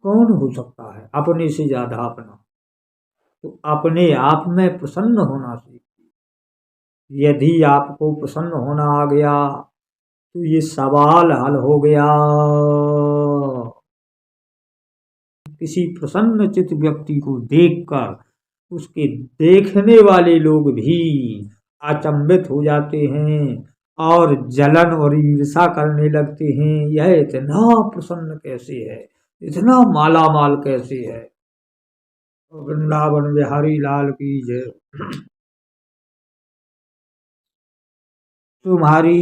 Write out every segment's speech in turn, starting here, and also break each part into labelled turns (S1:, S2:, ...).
S1: कौन हो सकता है अपने से ज्यादा अपना। तो अपने आप में प्रसन्न होना सीखिए। यदि आपको प्रसन्न होना आ गया तो ये सवाल हल हो गया। किसी प्रसन्न चित्त व्यक्ति को देखकर उसके देखने वाले लोग भी अचंभित हो जाते हैं और जलन और ईर्षा करने लगते हैं। यह इतना प्रसन्न कैसे है, इतना माला माल कैसे है। वृंदावन बिहारी लाल की जय। तुम्हारी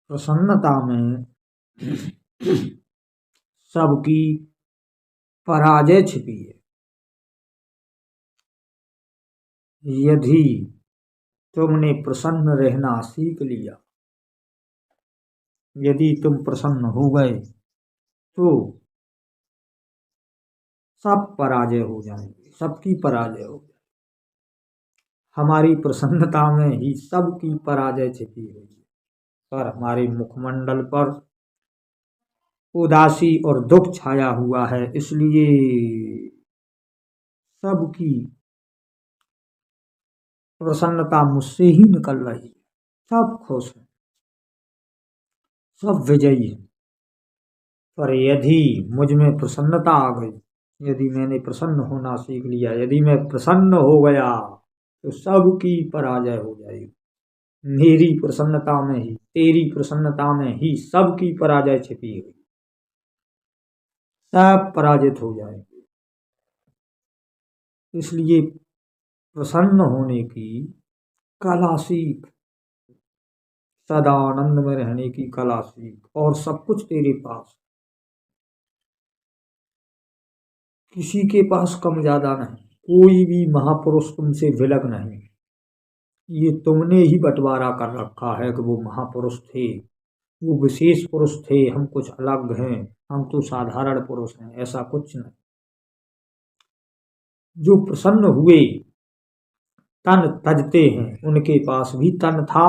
S1: प्रसन्नता में सबकी पराजय छिपी है। यदि तुमने प्रसन्न रहना सीख लिया, यदि तुम प्रसन्न हो गए तो सब पराजय हो जाएंगे, सबकी पराजय हो जाएगी। हमारी प्रसन्नता में ही सबकी पराजय छिपी हुई है। पर हमारे मुखमंडल पर उदासी और दुख छाया हुआ है, इसलिए सबकी प्रसन्नता मुझसे ही निकल रही है। सब खुश हैं, सब विजयी हैं। पर यदि मुझ में प्रसन्नता आ गई, यदि मैंने प्रसन्न होना सीख लिया, यदि मैं प्रसन्न हो गया तो सबकी पराजय हो जाएगी। मेरी प्रसन्नता में ही, तेरी प्रसन्नता में ही सबकी पराजय छिपी हुई, सब पराजित हो जाएंगे। इसलिए प्रसन्न होने की कला सीख, सदा आनंद में रहने की कला सीख, और सब कुछ तेरे पास। किसी के पास कम ज्यादा नहीं, कोई भी महापुरुष तुमसे विलग नहीं। ये तुमने ही बंटवारा कर रखा है कि वो महापुरुष थे, वो विशेष पुरुष थे, हम कुछ अलग हैं, हम तो साधारण पुरुष हैं। ऐसा कुछ नहीं। जो प्रसन्न हुए तन तजते हैं उनके पास भी तन था,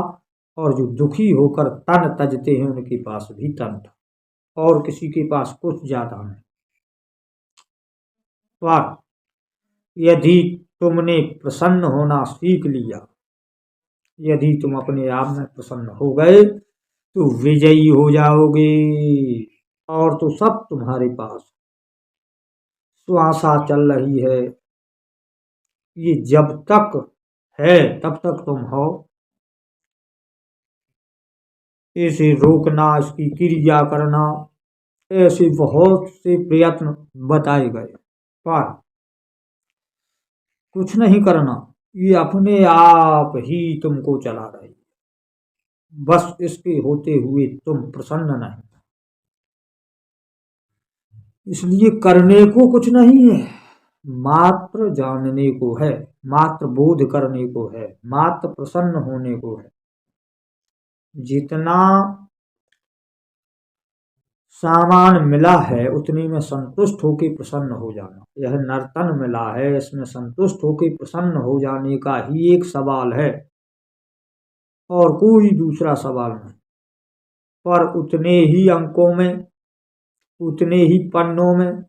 S1: और जो दुखी होकर तन तजते हैं उनके पास भी तन था, और किसी के पास कुछ ज्यादा नहीं। पर यदि तुमने प्रसन्न होना सीख लिया, यदि तुम अपने आप में प्रसन्न हो गए तो विजयी हो जाओगे, और तो सब तुम्हारे पास। श्वासा चल रही है, ये जब तक है तब तक तुम हो। इसे रोकना, इसकी क्रिया करना, ऐसे बहुत से प्रयत्न बताए गए, पर कुछ नहीं करना। ये अपने आप ही तुमको चला रही है। बस इसके होते हुए तुम प्रसन्न नहीं। इसलिए करने को कुछ नहीं है, मात्र जानने को है, मात्र बोध करने को है, मात्र प्रसन्न होने को है। जितना सामान मिला है उतने में संतुष्ट होकर प्रसन्न हो जाना। यह नर्तन मिला है, इसमें संतुष्ट होकर प्रसन्न हो जाने का ही एक सवाल है, और कोई दूसरा सवाल नहीं। पर उतने ही अंकों में, उतने ही पन्नों में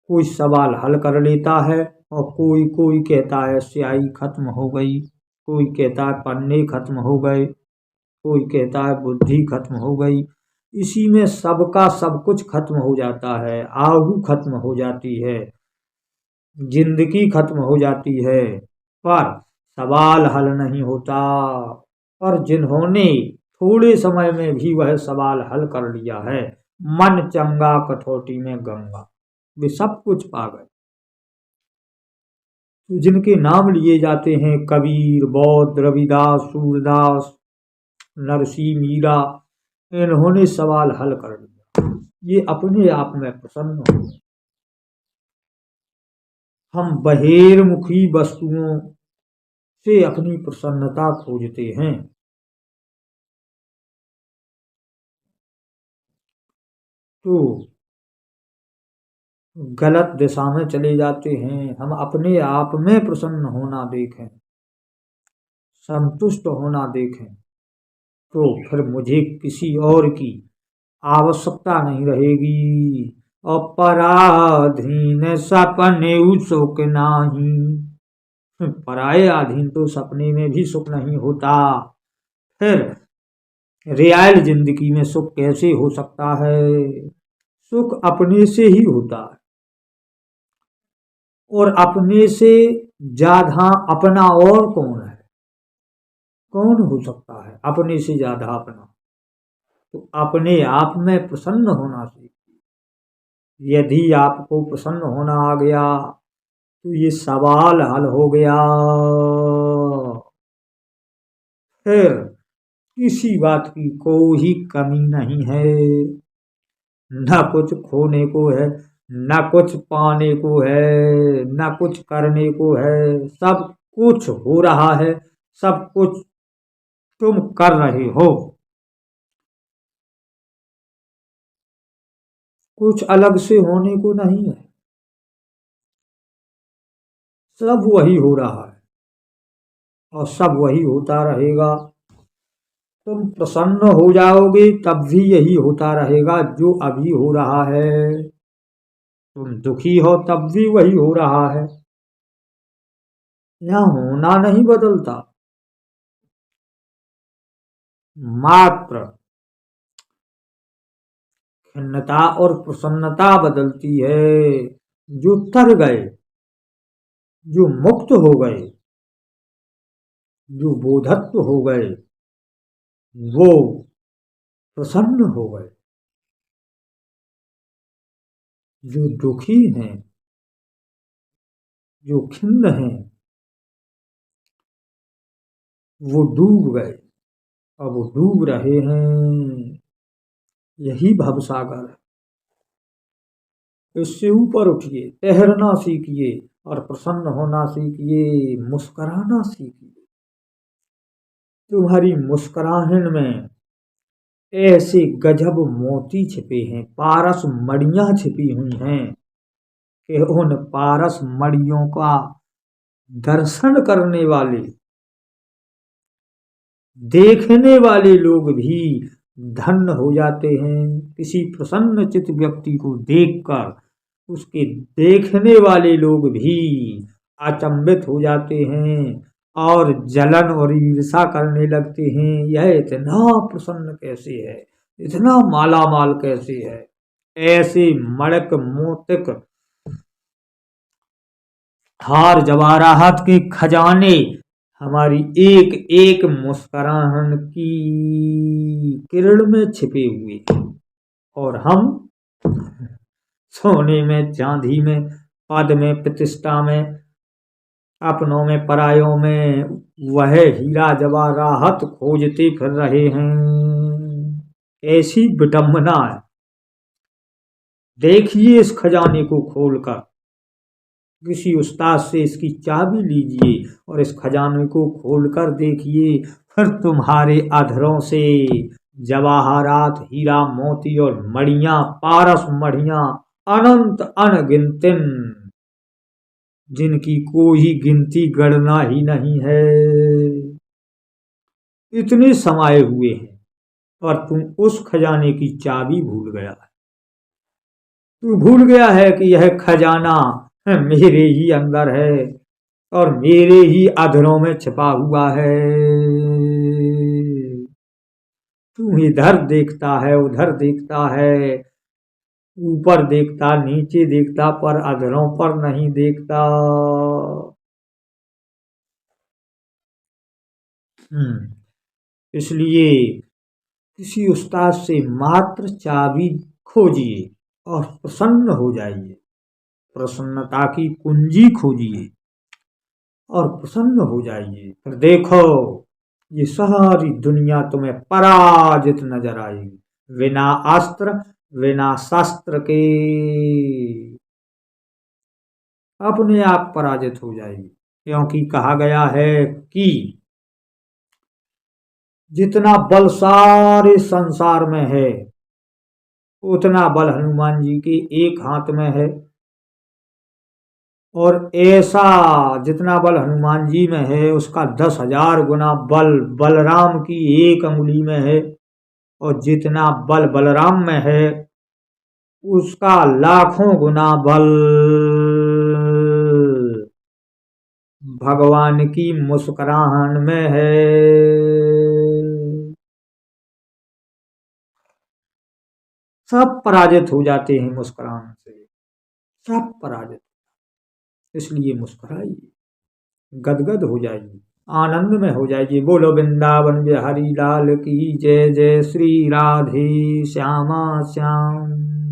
S1: कोई सवाल हल कर लेता है, और कोई कोई कहता है स्याही खत्म हो गई, कोई कहता है पन्ने खत्म हो गए, कोई कहता है बुद्धि खत्म हो गई। इसी में सबका सब कुछ खत्म हो जाता है, आहू खत्म हो जाती है, जिंदगी खत्म हो जाती है, पर सवाल हल नहीं होता। और जिन्होंने थोड़े समय में भी वह सवाल हल कर लिया है, मन चंगा कठौती में गंगा, वे सब कुछ पा गए। तो जिनके नाम लिए जाते हैं कबीर, बौद्ध, रविदास, सूरदास, नरसी, मीरा, इन्होंने सवाल हल कर लिया। ये अपने आप में प्रसन्न हो। हम बहिर्मुखी वस्तुओं से अपनी प्रसन्नता खोजते हैं, तो गलत दिशा में चले जाते हैं। हम अपने आप में प्रसन्न होना देखें, संतुष्ट होना देखें, तो फिर मुझे किसी और की आवश्यकता नहीं रहेगी। और पराधीन सपने सुख नाही, पराये अधीन तो सपने में भी सुख नहीं होता। फिर रियल जिंदगी में सुख कैसे हो सकता है? सुख अपने से ही होता है, और अपने से ज्यादा अपना और कौन है? कौन हो सकता है अपने से ज्यादा अपना? तो अपने आप में प्रसन्न होना सीखिए। यदि आपको प्रसन्न होना आ गया तो ये सवाल हल हो गया। फिर किसी बात की कोई कमी नहीं है, न कुछ खोने को है, न कुछ पाने को है, न कुछ करने को है। सब कुछ हो रहा है, सब कुछ तुम कर रहे हो। कुछ अलग से होने को नहीं है, सब वही हो रहा है और सब वही होता रहेगा। तुम प्रसन्न हो जाओगे तब भी यही होता रहेगा जो अभी हो रहा है। तुम दुखी हो तब भी वही हो रहा है। यहाँ होना नहीं बदलता, मात्र खिन्नता और प्रसन्नता बदलती है। जो तर गए, जो मुक्त हो गए, जो बोधत्व हो गए, वो प्रसन्न हो गए। जो दुखी हैं, जो खिन्न हैं, वो डूब गए। अब वो डूब रहे हैं, यही भवसागर है। इससे ऊपर उठिए, तैरना सीखिए और प्रसन्न होना सीखिए, मुस्कुराना सीखिए। तुम्हारी मुस्कुराहट में ऐसे गजब मोती छिपे हैं, पारस मणियां छिपी हुई हैं कि उन पारस मणियों का दर्शन करने वाले, देखने वाले लोग भी धन्य हो जाते हैं। किसी प्रसन्न चित्त व्यक्ति को देखकर उसके देखने वाले लोग भी अचंभित हो जाते हैं और जलन और ईर्षा करने लगते हैं। यह इतना प्रसन्न कैसे है, इतना माला माल कैसे है? ऐसे मणक मोतिक हार जवाहरात के खजाने हमारी एक एक मुस्कुराहट की किरण में छिपे हुए हैं। और हम सोने में, चांदी में, पद में, प्रतिष्ठा में, अपनों में, परायों में वह हीरा जवाहरात खोजते फिर रहे हैं। ऐसी विडंबना है। देखिए इस खजाने को खोलकर, किसी उस्ताद से इसकी चाबी लीजिए और इस खजाने को खोलकर देखिए। फिर तुम्हारे अधरों से जवाहरात, हीरा, मोती और मणियां, पारस मणियां अनंत अनगिनतिन, जिनकी कोई गिनती गणना ही नहीं है, इतने समाये हुए हैं। और तुम उस खजाने की चाबी भूल गया है। तू भूल गया है कि यह खजाना मेरे ही अंदर है और मेरे ही अधरों में छिपा हुआ है। तू इधर देखता है, उधर देखता है, ऊपर देखता, नीचे देखता, पर अधरों पर नहीं देखता। इसलिए किसी उस्ताद से मात्र चाबी खोजिए और प्रसन्न हो जाइए। प्रसन्नता की कुंजी खोजिए और प्रसन्न हो जाइए। फिर देखो ये सारी दुनिया तुम्हें पराजित नजर आएगी, बिना अस्त्र, बिना शस्त्र के अपने आप पराजित हो जाएगी। क्योंकि कहा गया है कि जितना बल सारे संसार में है उतना बल हनुमान जी के एक हाथ में है। और ऐसा जितना बल हनुमान जी में है उसका 10,000 गुना बल बलराम की एक अंगुली में है। और जितना बल बलराम में है उसका लाखों गुना बल भगवान की मुस्कुराहट में है। सब पराजित हो जाते हैं मुस्कुराने से, सब पराजित, इसलिए मुस्कुराइए, गदगद हो जाइए, आनंद में हो जाइए। बोलो वृंदावन बिहारी लाल की जय। जय श्री राधे श्यामा श्याम।